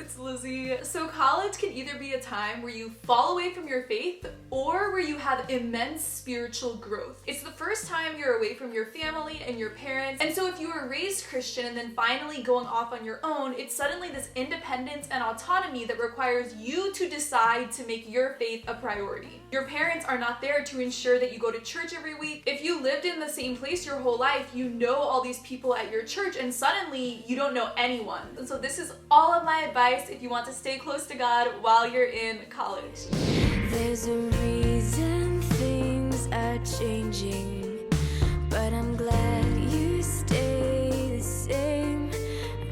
it's Lizzie. So college can either be a time where you fall away from your faith or where you have immense spiritual growth. It's the first time you're away from your family and your parents, and so if you were raised Christian and then finally going off on your own, it's suddenly this independence and autonomy that requires you to decide to make your faith a priority. Your parents are not there to ensure that you go to church every week. If you lived in the same place your whole life, you know all these people at your church, and suddenly you don't know anyone. And so this is all of my advice if you want to stay close to God while you're in college. There's a reason things are changing, but I'm glad you stay the same.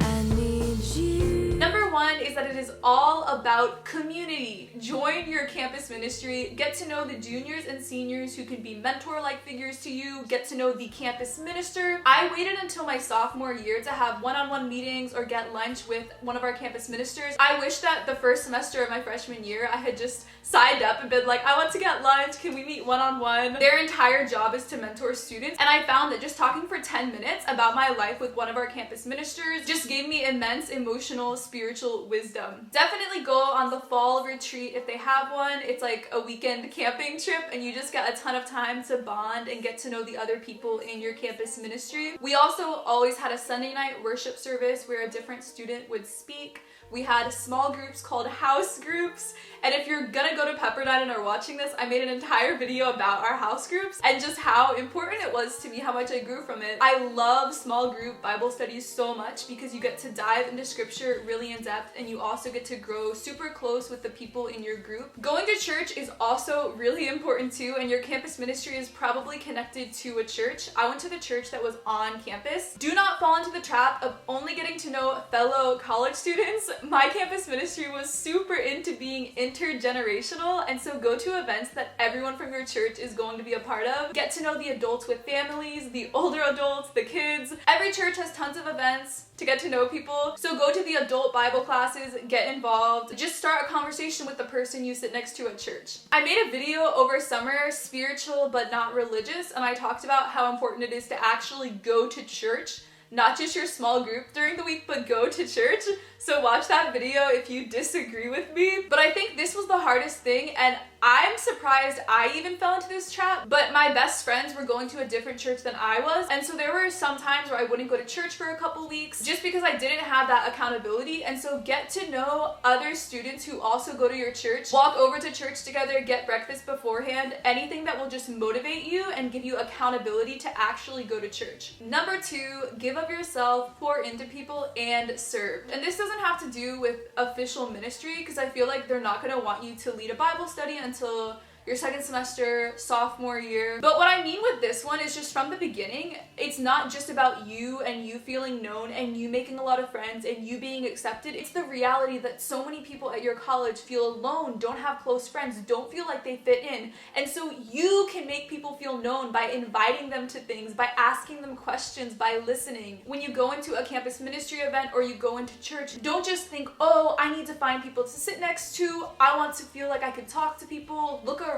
I need you. Number one is that it is all about community. Join your campus ministry, get to know the juniors and seniors who can be mentor-like figures to you, get to know the campus minister. I waited until my sophomore year to have one-on-one meetings or get lunch with one of our campus ministers. I wish that the first semester of my freshman year I had just signed up and been like, I want to get lunch, can we meet one-on-one? Their entire job is to mentor students, and I found that just talking for 10 minutes about my life with one of our campus ministers just gave me immense emotional, spiritual wisdom. Definitely go on the fall retreat if they have one. It's like a weekend camping trip and you just get a ton of time to bond and get to know the other people in your campus ministry. We also always had a Sunday night worship service where a different student would speak. We had small groups called house groups, and if you're gonna go to Pepperdine and are watching this, I made an entire video about our house groups and just how important it was to me, how much I grew from it. I love small group Bible studies so much because you get to dive into scripture really in depth, and you also get to grow super close with the people in your group. Going to church is also really important too, and your campus ministry is probably connected to a church. I went to the church that was on campus. Do not fall into the trap of only getting to know fellow college students. My campus ministry was super into being intergenerational, and so go to events that everyone from your church is going to be a part of. Get to know the adults with families, the older adults, the kids. Every church has tons of events to get to know people, so go to the adult Bible classes, get involved, just start a conversation with the person you sit next to at church. I made a video over summer, spiritual but not religious, and I talked about how important it is to actually go to church, not just your small group during the week, but go to church. So watch that video if you disagree with me. But I think this was the hardest thing, and I'm surprised I even fell into this trap, but my best friends were going to a different church than I was, and so there were some times where I wouldn't go to church for a couple weeks just because I didn't have that accountability. And so get to know other students who also go to your church, walk over to church together, get breakfast beforehand, anything that will just motivate you and give you accountability to actually go to church. Number two, give of yourself, pour into people, and serve. And this doesn't have to do with official ministry, because I feel like they're not going to want you to lead a Bible study until your second semester, sophomore year. But what I mean with this one is just from the beginning, it's not just about you and you feeling known and you making a lot of friends and you being accepted. It's the reality that so many people at your college feel alone, don't have close friends, don't feel like they fit in. And so you can make people feel known by inviting them to things, by asking them questions, by listening. When you go into a campus ministry event or you go into church, don't just think, oh, I need to find people to sit next to. I want to feel like I can talk to people. Look around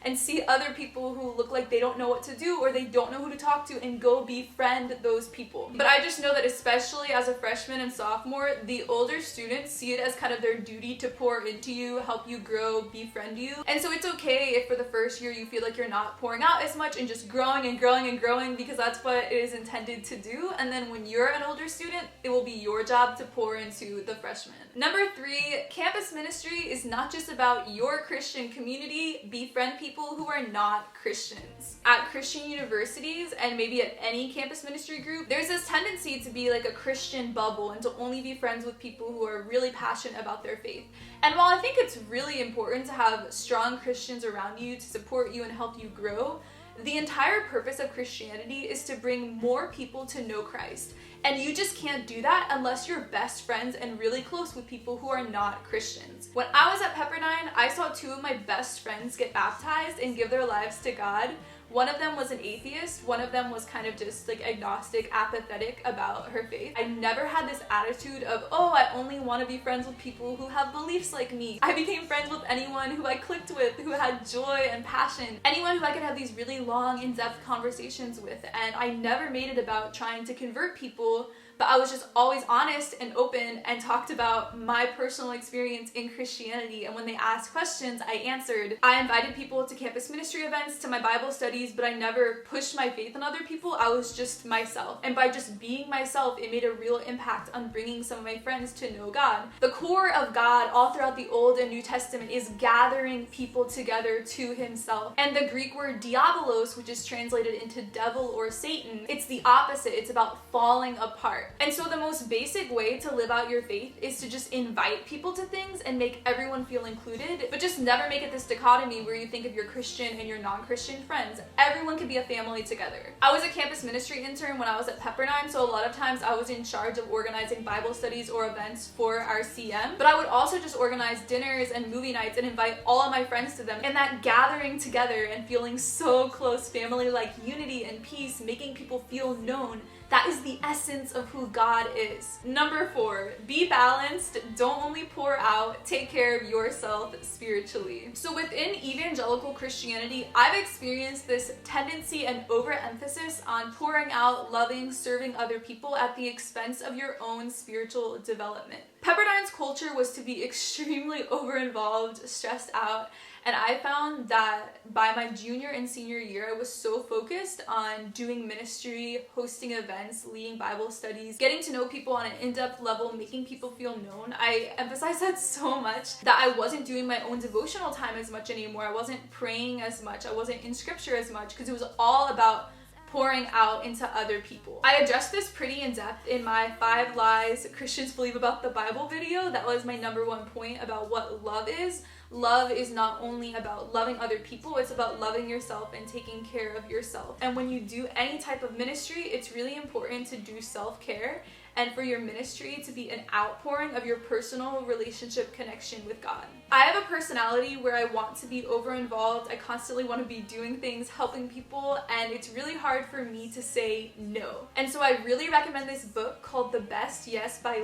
and see other people who look like they don't know what to do or they don't know who to talk to, and go befriend those people. But I just know that especially as a freshman and sophomore, the older students see it as kind of their duty to pour into you, help you grow, befriend you. And so it's okay if for the first year you feel like you're not pouring out as much and just growing and growing and growing, because that's what it is intended to do. And then when you're an older student, it will be your job to pour into the freshmen. Number three, campus ministry is not just about your Christian community. Befriend people who are not Christians. At Christian universities and maybe at any campus ministry group, there's this tendency to be like a Christian bubble and to only be friends with people who are really passionate about their faith. And while I think it's really important to have strong Christians around you to support you and help you grow, the entire purpose of Christianity is to bring more people to know Christ. And you just can't do that unless you're best friends and really close with people who are not Christians. When I was at Pepperdine, I saw two of my best friends get baptized and give their lives to God. One of them was an atheist, one of them was kind of just like agnostic, apathetic about her faith. I never had this attitude of, oh, I only want to be friends with people who have beliefs like me. I became friends with anyone who I clicked with, who had joy and passion, anyone who I could have these really long, in-depth conversations with, and I never made it about trying to convert people, but I was just always honest and open and talked about my personal experience in Christianity. And when they asked questions, I answered. I invited people to campus ministry events, to my Bible studies, but I never pushed my faith on other people. I was just myself. And by just being myself, it made a real impact on bringing some of my friends to know God. The core of God all throughout the Old and New Testament is gathering people together to himself. And the Greek word diabolos, which is translated into devil or Satan, it's the opposite. It's about falling apart. And so the most basic way to live out your faith is to just invite people to things and make everyone feel included, but just never make it this dichotomy where you think of your Christian and your non-Christian friends. Everyone can be a family together. I was a campus ministry intern when I was at Pepperdine, so a lot of times I was in charge of organizing Bible studies or events for our CM, but I would also just organize dinners and movie nights and invite all of my friends to them. And that gathering together and feeling so close, family-like unity and peace, making people feel known, that is the essence of who God is. Number 4, be balanced. Don't only pour out, take care of yourself spiritually. So within evangelical Christianity, I've experienced this tendency and overemphasis on pouring out, loving, serving other people at the expense of your own spiritual development. Pepperdine's culture was to be extremely over-involved, stressed out, and I found that by my junior and senior year, I was so focused on doing ministry, hosting events, leading Bible studies, getting to know people on an in-depth level, making people feel known. I emphasized that so much that I wasn't doing my own devotional time as much anymore. I wasn't praying as much. I wasn't in scripture as much because it was all about pouring out into other people. I addressed this pretty in depth in my 5 Lies Christians Believe About the Bible video. That was my number 1 point about what love is. Love is not only about loving other people, it's about loving yourself and taking care of yourself. And when you do any type of ministry, it's really important to do self-care and for your ministry to be an outpouring of your personal relationship connection with God. I have a personality where I want to be over-involved. I constantly want to be doing things, helping people, and it's really hard for me to say no. And so I really recommend this book called The Best Yes by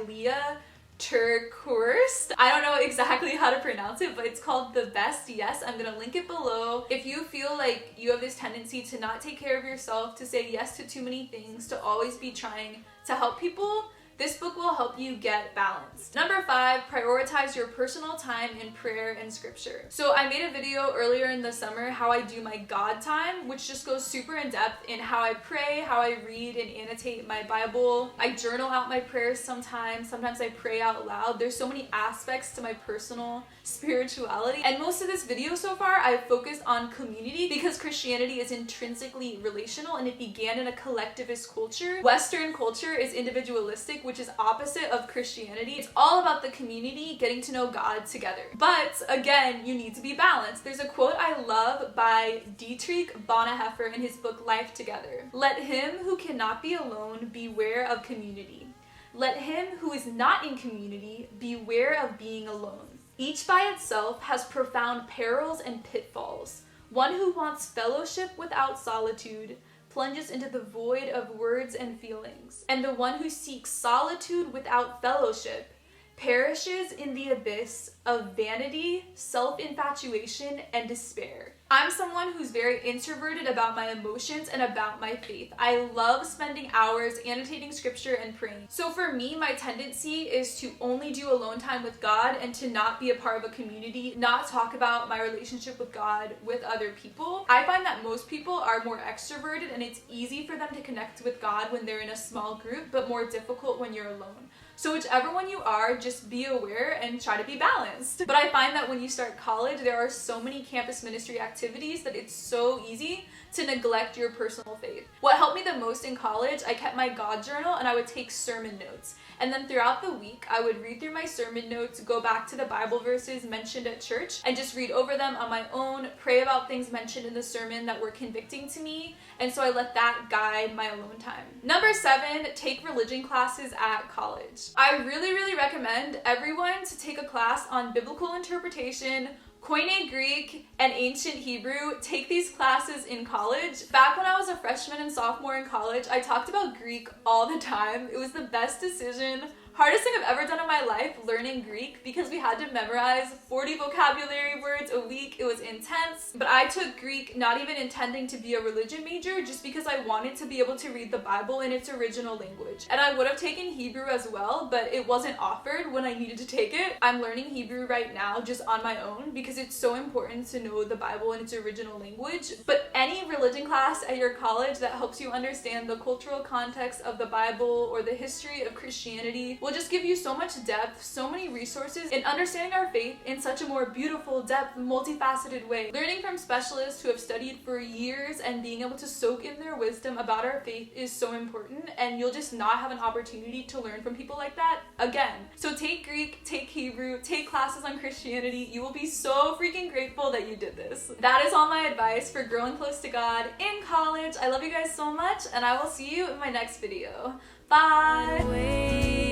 TerKeurst. I don't know exactly how to pronounce it, but it's called The Best Yes. I'm gonna link it below. If you feel like you have this tendency to not take care of yourself, to say yes to too many things, to always be trying to help people, this book will help you get balanced. Number 5, prioritize your personal time in prayer and scripture. So I made a video earlier in the summer how I do my God time, which just goes super in depth in how I pray, how I read and annotate my Bible. I journal out my prayers sometimes I pray out loud. There's so many aspects to my personal spirituality. And most of this video so far, I've focused on community because Christianity is intrinsically relational and it began in a collectivist culture. Western culture is individualistic, which is opposite of Christianity. It's all about the community getting to know God together. But again, you need to be balanced. There's a quote I love by Dietrich Bonhoeffer in his book Life Together. Let him who cannot be alone beware of community. Let him who is not in community beware of being alone. Each by itself has profound perils and pitfalls. One who wants fellowship without solitude plunges into the void of words and feelings, and the one who seeks solitude without fellowship perishes in the abyss of vanity, self-infatuation, and despair. I'm someone who's very introverted about my emotions and about my faith. I love spending hours annotating scripture and praying. So for me, my tendency is to only do alone time with God and to not be a part of a community, not talk about my relationship with God with other people. I find that most people are more extroverted and it's easy for them to connect with God when they're in a small group, but more difficult when you're alone. So whichever one you are, just be aware and try to be balanced. But I find that when you start college, there are so many campus ministry activities that it's so easy to neglect your personal faith. What helped me the most in college, I kept my God journal and I would take sermon notes. And then throughout the week, I would read through my sermon notes, go back to the Bible verses mentioned at church, and just read over them on my own, pray about things mentioned in the sermon that were convicting to me, and so I let that guide my alone time. Number 7, take religion classes at college. I really recommend everyone to take a class on biblical interpretation, Koine Greek, and Ancient Hebrew. Take these classes in college. Back when I was a freshman and sophomore in college, I talked about Greek all the time. It was the best decision, hardest thing I've ever done in my life, learning Greek because we had to memorize 40 vocabulary words a week. It was intense, but I took Greek not even intending to be a religion major, just because I wanted to be able to read the Bible in its original language. And I would have taken Hebrew as well, but it wasn't offered when I needed to take it. I'm learning Hebrew right now just on my own because it's so important to know the Bible in its original language. But any religion class at your college that helps you understand the cultural context of the Bible or the history of Christianity will just give you so much depth, so many resources in understanding our faith in such a more beautiful, depth, multifaceted way. Learning from specialists who have studied for years and being able to soak in their wisdom about our faith is so important, and you'll just not have an opportunity to learn from people like that again. So take Greek, take Hebrew, take classes on Christianity. You will be so freaking grateful that you did this. That is all my advice for growing close to God in college. I love you guys so much, and I will see you in my next video. Bye!